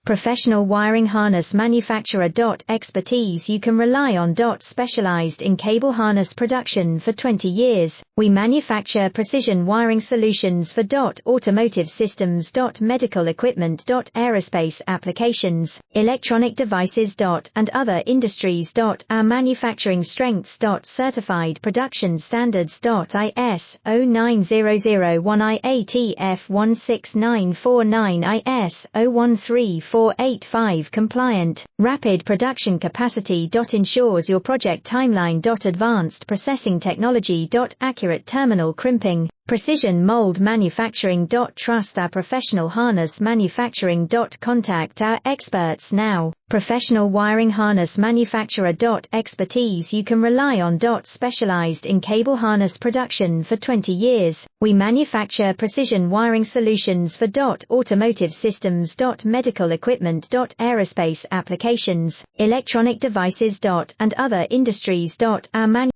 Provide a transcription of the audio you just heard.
Professional wiring harness manufacturer. Expertise you can rely on. Specialized in cable harness production for 20 years, we manufacture precision wiring solutions for automotive systems. Medical equipment. Aerospace applications, electronic devices. And other industries. Our manufacturing strengths. Certified production standards. ISO 9001 IATF 16949 ISO 13485 compliant. Rapid production capacity. Ensures your project timeline. Advanced processing technology. Accurate terminal crimping. Precision mold manufacturing. Trust our professional harness manufacturing. Contact our experts now. Professional wiring harness manufacturer. Expertise you can rely on. Specialized in cable harness production for 20 years, we manufacture precision wiring solutions for automotive systems. Medical equipment. Aerospace applications, electronic devices. And other industries. Our